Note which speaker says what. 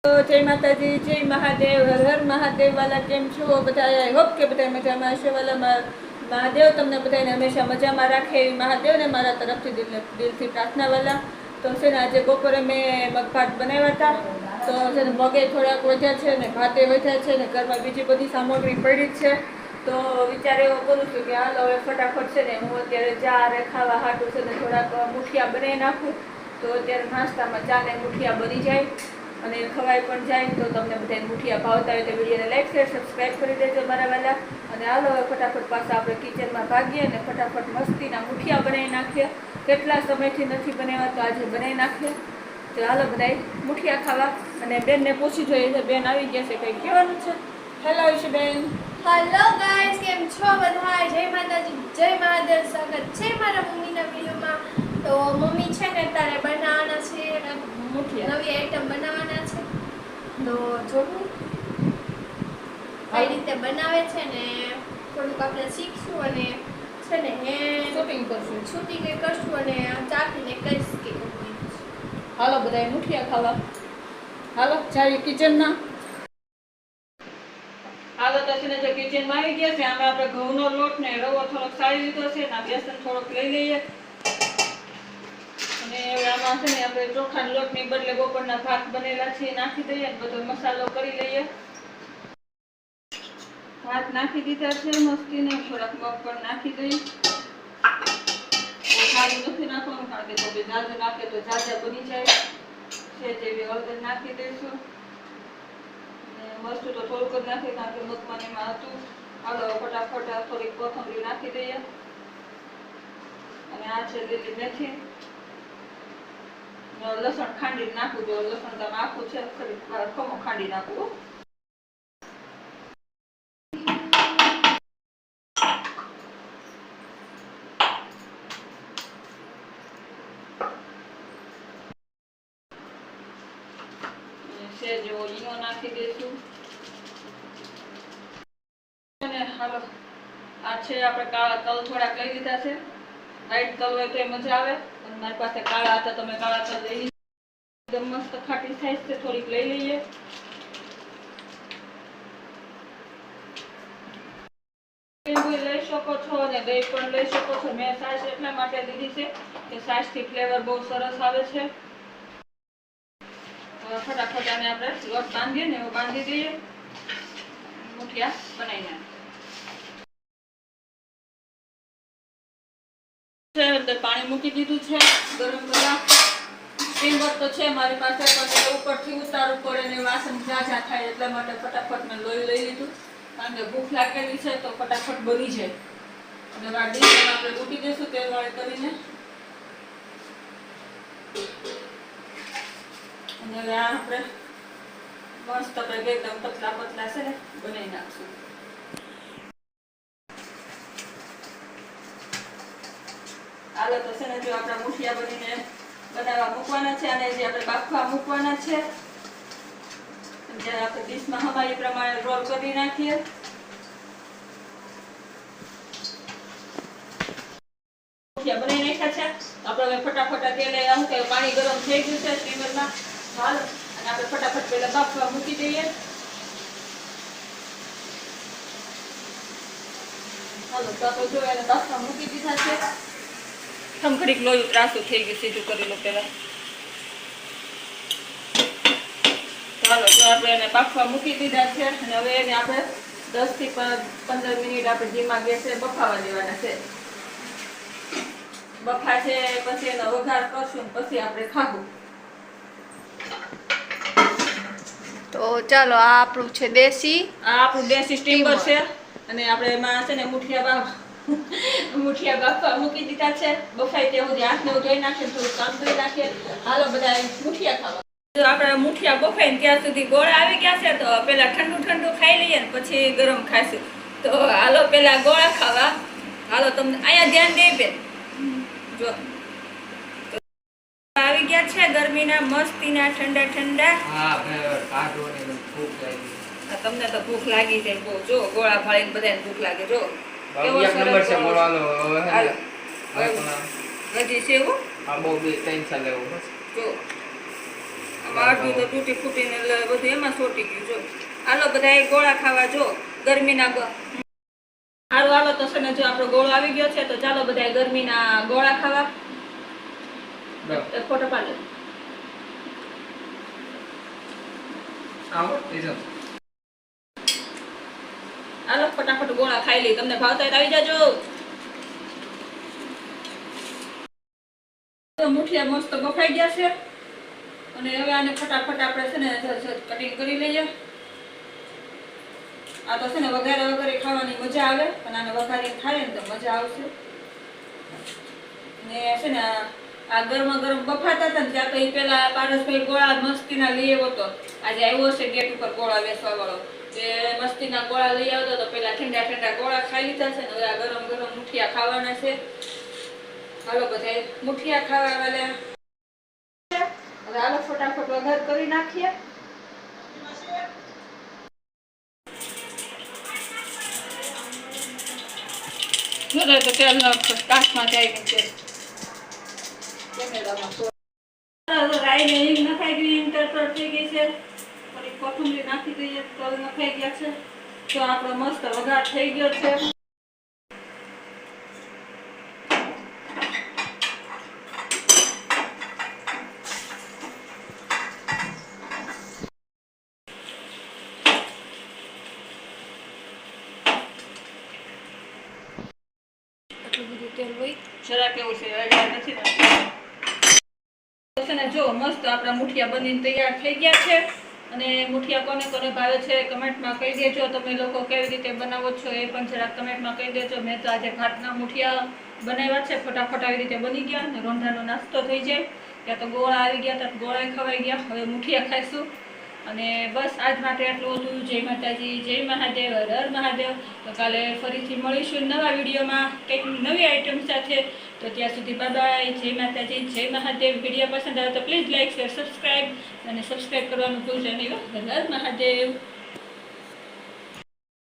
Speaker 1: જય માતાજી, જય મહાદેવ, હર હર મહાદેવ વાલા. કેમ છો બધા? આઈ હોપ કે બધા મજામાં હશે વાલા. મહાદેવ તમને બધાને હંમેશા મજામાં રાખે એવી મહાદેવને મારા તરફથી દિલથી પ્રાર્થના વાલા. તો છે ને આજે બપોરે મેં મગભાત બનાવ્યા હતા. તો છે ને મગે થોડાક વધ્યા છે ને ભાતે વધ્યા છે ને ઘરમાં બીજી બધી સામગ્રી પડી જ છે. તો વિચાર એવો કરું છું કે હાલ હવે ફટાફટ છે ને હું અત્યારે ચા ખાવા હાટું છે ને થોડાક મુઠિયા બનાવી નાખું. તો અત્યારે નાસ્તામાં ચા ને મુઠિયા બની જાય અને ખવાઈ પણ જાય. તો તમને બધા મુઠિયા ભાવતા હોય તો વિડીયોને લાઈક શેર સબસ્ક્રાઈબ કરી દેજો મારા વાલા. અને હાલો હવે ફટાફટ પાછા આપણે કિચનમાં ભાગીએ અને ફટાફટ મસ્તીના મુઠિયા બનાવી નાખીએ. કેટલા સમયથી નથી બનાવ્યા તો આજે બનાવી નાખીએ. તો હાલો બધા મુઠિયા ખાવા. અને બેનને પૂછી જોઈએ છે, બેન આવી ગયા છે, કંઈ કહેવાનું છે? હેલો ઈશુબેન.
Speaker 2: હેલો ગાઈસ, કેમ છો બધા? જય માતાજી, જય મહાદેવ. સ્વાગત છે મારા મમ્મીના વિડીયોમાં. તો મમ્મી છે ને તારે બનાવવાના છે
Speaker 1: મુઠિયા,
Speaker 2: નવી આઈટમ બનાવવાના છે. તો જોવું કઈ રીતે બનાવે છે ને થોડુંક આપણે શીખશું અને છે ને
Speaker 1: શૂટિંગ કરશું.
Speaker 2: શૂટિંગ કરશું અને ચાખીને કહીશ કે કેવું છે.
Speaker 1: હાલો બધા મુઠિયા ખાવા. હાલો જઈએ કિચનમાં. હાલો તો છે ને જો કિચનમાં આવી ગયા છે. આમાં આપણે ઘઉંનો લોટ ને રવો થોડોક સાળી લીધો છે ને બેસન થોડોક લઈ લઈએ. અને હવે આમાં છે ને આપણે ચોખાના લોટની બદલે બપોરના ભાત બનેલા છે નાખી દઈએ ને બધો મસાલો કરી લઈએ. ભાત નાખી દીધા છે મસ્તીને. થોડાક મગ પણ નાખી દઈએ. સારું નથી નાખવાનું કારણ કે તો જાજુ નાખે તો જાજા બની જાય છે. જેવી હળદર નાખી દઈશું. મરચું તો થોડુંક જ નાખીએ કારણ કે મગમાં એમાં હતું. હાલો ફટાફટ થોડીક કોથમરી નાખી દઈએ. અને આ છે લીલી મેથી. લસણ ખાંડી નાખવું. જો લસણ તમે આખું છે ખમો ખાંડી નાખવું. જેવો ઈનો નાખી દઈશું. અને હાલો આ છે આપણે કાળા તલ થોડાક લઈ લીધા છે. વ્હાઈટ તલ હોય તો એ મજા આવે. અને મારી પાસે કાળા હતા, તમે કાળા તલ લઈ લીધા. એકદમ મસ્ત ખાટી સાઈઝ છે, થોડીક લઈ લઈએ. લઈ શકો છો અને દહીં પણ લઈ શકો છો. મેં સાસ એટલા માટે લીધી છે કે સાસથી ફ્લેવર બહુ સરસ આવે છે. ફટાફટ આને આપણે લોટ બાંધીએ ને એવો બાંધી દઈએ. મુઠિયા બનાવી નાખીએ. અંદર પાણી મૂકી દીધું છે ગરમ કરવા. સ્ટીમર તો છે મારી પાસે પણ ઉપરથી ઉતારવું પડે ને વાસણ ઝાઝા થાય એટલા માટે ફટાફટ મેં લોહી લઈ લીધું. કારણ કે ભૂખ લાગેલી છે તો ફટાફટ બની જાય. અને ડીશમાં આપણે મૂકી દઈશું તેલ વાળી કરીને. અને હવે આપણે મસ્ત આપણે એકદમ પતલા પતલા છે ને બનાવી નાખશું. હાલો તો છે ને જો આપણા મુઠિયા બનીને બનાવવા મૂકવાના છે અને જે આપણે બાફવા મૂકવાના છે. જ્યારે આપણે ડીશમાં હમારી પ્રમાણે રોલ કરી નાખીએ. મુઠિયા બનાવી નાખ્યા છે. આપણે હવે ફટાફટ તેલ આવું કે પાણી ગરમ થઈ ગયું છે સ્ટીમરમાં. હાલ અને આપણે ફટાફટ પહેલા બાફવા મૂકી દઈએ. હાલો તો આપણે જો એને બાફવા મૂકી દીધા છે. થમ ઘડીક લોહી ત્રાસું થઈ ગયું. સીધું કરી લો પહેલા. ચાલો તો આપણે એને બાફવા મૂકી દીધા છે. અને હવે એને આપણે 10 થી 15 મિનિટ આપણે ધીમા ગેસે બફાવા દેવાના છે. બફા છે પછી એનો વઘાર કરશું પછી આપણે ખાવું.
Speaker 2: તો ચાલો આ આપણું છે દેશી.
Speaker 1: આ આપણું દેશી સ્ટીમર છે. અને આપણે એમાં છે ને મુઠિયા બાફવા મૂકી દીધા છે. બફાઈ ત્યાં સુધી હાથને ધોઈ નાખીએ, થોડું કામ ધોઈ નાખીએ. હાલો બધા મુઠિયા ખાવા. જો આપણે મુઠિયા બફાઈને ત્યાં સુધી ગોળા આવી ગયા છે. તો પેલા ઠંડુ ખાઈ લઈએ ને પછી ગરમ ખાઈશું. તો હાલો પેલા ગોળા ખાવા. હાલો તમને અહીંયા ધ્યાન દે બેન. જો આવી ગયા છે ગરમીના મસ્તીના ઠંડા. તમને તો ભૂખ લાગી જાય બહુ. જો ગોળા ભાળીને બધાને ભૂખ લાગે. જો કેવો સરસ હજી છે એવું.
Speaker 2: આ બહુ બે ત્રણ સાલ એવું.
Speaker 1: જો આમાં અડધું તો તૂટી ફૂટીને બધું એમાં ચોટી ગયું જો. હાલો બધા એ ગોળા ખાવા જો ગરમીના સારું હાલો તો છે ને જો આપણો ગોળો આવી ગયો છે તો ચાલો બધા ગરમીના ગોળા ખાવા. ફોટો પાડો. હાલો ફટાફટ ગોળા ખાઈ લઈ. તમને ભાવતા હોય તો આવી જાજો. તો મુઠિયા મસ્ત બફાઈ ગયા છે અને હવે આને ફટાફટ આપણે છે ને કટિંગ કરી લઈએ. આ તો છે ને વઘારે વગેરે ખાવાની મજા આવે પણ આને વઘારીને ખાઈએ ને તો મજા આવશે. ને છે ને આ ગરમા ગરમ બફાતા હતા ને ત્યાં તો એ પેલા પારસભાઈ ગોળા મસ્તીના લઈ આવ્યો હતો. આજે આવ્યો છે ગેટ ઉપર ગોળા વેચવા વાળો તે મસ્તીના ગોળા લઈ આવતો તો પેલા ઠંડા ઠંડા ગોળા ખાઈ લીધા છે ને હવે આ ગરમ ગરમ મુઠિયા ખાવાના છે. હાલો બધા મુઠિયા ખાવા વાળા. હવે હાલો ફટાફટ વઘાર કરી નાખીએ. તો તેલ કાચમાં જાય છે રાઈને હિંગ નખાઈ ગઈ. હિંગ તરતર થઈ ગઈ છે. થોડી કોથમરી નાખી દઈએ. તલ નખાઈ ગયા છે તો આપણો મસ્ત વઘાર થઈ ગયો છે. જરાક એવું છે નથી ને જો મસ્ત આપણા મુઠિયા બનીને તૈયાર થઈ ગયા છે. અને મુઠિયા કોને કોને ભાવે છે કમેન્ટમાં કહી દેજો. તમે લોકો કેવી રીતે બનાવો છો એ પણ જરાક કમેન્ટમાં કહી દેજો. મેં તો આજે ઘાટના મુઠિયા બનાવ્યા છે. ફટાફટ આવી રીતે બની ગયા ને રોંઢાનો નાસ્તો થઈ જાય. ત્યાં તો ગોળા આવી ગયા ત્યાં ગોળા ખવાઈ ગયા. હવે મુઠિયા ખાઈશું અને બસ આજ માટે આટલું હતું. જય માતાજી, જય મહાદેવ, હર હર મહાદેવ. તો કાલે ફરીથી મળીશું નવા વિડીયોમાં કંઈક નવી આઈટમ સાથે. તો ત્યાં સુધી બાય બાય. જય માતાજી, જય મહાદેવ. વિડીયો પસંદ આવે તો પ્લીઝ લાઈક શેર સબસ્ક્રાઈબ અને સબસ્ક્રાઈબ કરવાનું ભૂલશો નહીં. હર હર મહાદેવ.